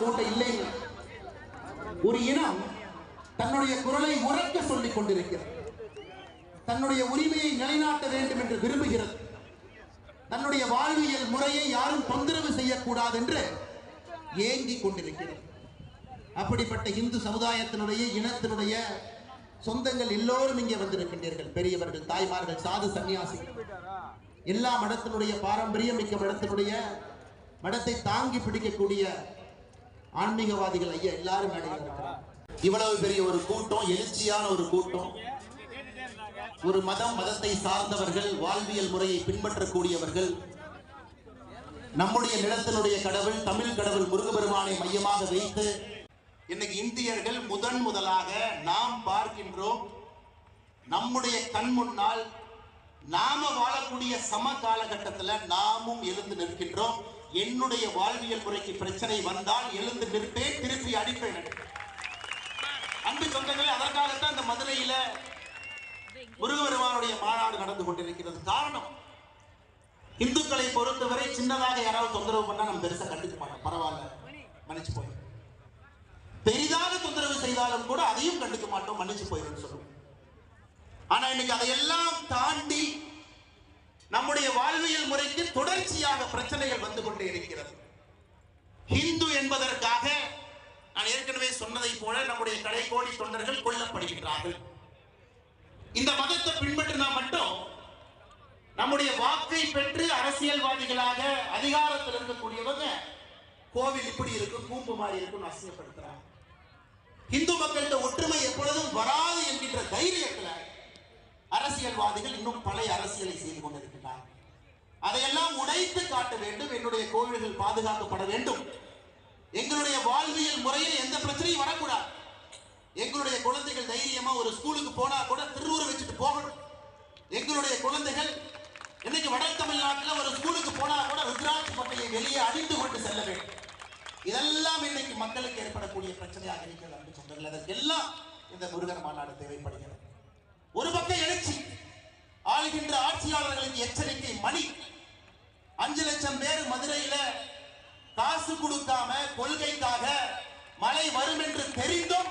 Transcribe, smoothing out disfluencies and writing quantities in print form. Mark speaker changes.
Speaker 1: கூட்டம் இல்லைங்க. ஒரு இனம் தன்னுடைய குரலை உரக்க சொல்லிக் கொண்டிருக்கிறது. தன்னுடைய உரிமையை நிலைநாட்ட வேண்டும் என்று விரும்புகிறது. தன்னுடைய வாழ்வியல் முறையை யாரும் தொந்தரவு செய்யக்கூடாது என்று ஏங்கிக் கொண்டிருக்கிறது. அப்படிப்பட்ட இந்து சமுதாயத்தினுடைய இனத்தினுடைய சொந்தங்கள் எல்லோரும் இங்கே வந்திருக்கின்றீர்கள். பெரியவர்கள், தாய்மார்கள், சாது சன்னியாசிகள், எல்லா மடத்தினுடைய பாரம்பரியம் மிக்க மடத்தினுடைய மடத்தை தாங்கி பிடிக்கக்கூடிய ஆன்மீகவாதிகள் ஐயா எல்லாரும் நடைபெறுகிறார். இவ்வளவு பெரிய ஒரு கூட்டம், எழுச்சியான ஒரு கூட்டம், ஒரு மதத்தை சார்ந்தவர்கள், வாழ்வியல் முறையை பின்பற்றக்கூடியவர்கள், நம்முடைய நிலத்தினுடைய கடவுள் தமிழ் கடவுள் முருகபெருமானை மையமாக வைத்து இன்னைக்கு இந்தியர்கள் முதலாக நாம் பார்க்கின்றோம். நம்முடைய கண் முன்னால் நாம வாழக்கூடிய சம காலகட்டத்தில் நாமும் எழுந்து நிற்கின்றோம். என்னுடைய வாழ்வியல் முறைக்கு பிரச்சனை வந்தால் எழுந்து நிற்பேன், திருப்பி அடிப்பேன். அன்பு சொந்தங்களே, அதற்காகத்தான் இந்த மதுரையில முருகபெருமானுடைய மாநாடு நடந்து கொண்டிருக்கிறது. காரணம், இந்துக்களை பொறுத்தவரை சின்னதாக யாராவது தொந்தரவு பண்ணா நம்ம பெருசா கண்டுக்க மாட்டோம், பரவாயில்ல மன்னிச்சு போய். பெரிதாக தொந்தரவு செய்தாலும் கூட அதையும் கண்டுக்க மாட்டோம், மன்னிச்சு போயிடும் சொல்லுவோம். ஆனா இன்னைக்கு அதையெல்லாம் தாண்டி நம்முடைய வாழ்வியல் முறைக்கு தொடர்ச்சியாக பிரச்சனைகள் வந்து கொண்டே இருக்கிறது. ஹிந்து என்பதற்காக நான் ஏற்கனவே சொன்னதை போல நம்முடைய கடைக்கோடி தொண்டர்கள் கொல்லப்படுகின்றார்கள். இந்த மதத்தை பின்பற்றினா மட்டும் நம்முடைய வாக்கை பெற்று அரசியல்வாதிகளாக அதிகாரத்தில் இருக்கக்கூடியவங்க கோவில் இப்படி இருக்கும், கூம்பு மாதிரி இருக்கும் அசிங்கப்படுத்துறாங்க. இந்து மக்கள்கிட்ட ஒற்றுமை எப்பொழுதும் வராது என்கின்ற தைரியத்துல அரசியல்வாதிகள் இன்னும் பழைய அரசியலை செய்து கொண்டிருக்கிறார்கள். அதையெல்லாம் உடைத்து காட்ட வேண்டும். என்னுடைய கோவில்கள் பாதுகாக்கப்பட வேண்டும். எங்களுடைய வாழ்வியல் முறையில் எந்த பிரச்சனையும் வரக்கூடாது. எங்களுடைய குழந்தைகள் தைரியமா ஒரு ஸ்கூலுக்கு போனா கூட திருவுரு வச்சுட்டு போகணும். எங்களுடைய குழந்தைகள் இன்னைக்கு வட தமிழ்நாட்டில் ஒரு ஸ்கூலுக்கு போனா கூட ருத்ராட்சி பட்டையை வெளியே அணிந்து கொண்டு செல்ல வேண்டும். இதெல்லாம் இன்னைக்கு மக்களுக்கு ஏற்படக்கூடிய பிரச்சனையாக இருக்கிறது. அப்படின்னு சொல்றாங்க. அதற்கெல்லாம் இந்த முருகன் மாநாடு தேவைப்படுகிறது. ஒரு பக்கம் எழுச்சி, ஆளுகின்ற ஆட்சியாளர்களுக்கு எச்சரிக்கை மணி. 5 லட்சம் பேர் மதுரையில காசு கொடுக்காம கொள்கைக்காக மழை வரும் என்று தெரிந்தும்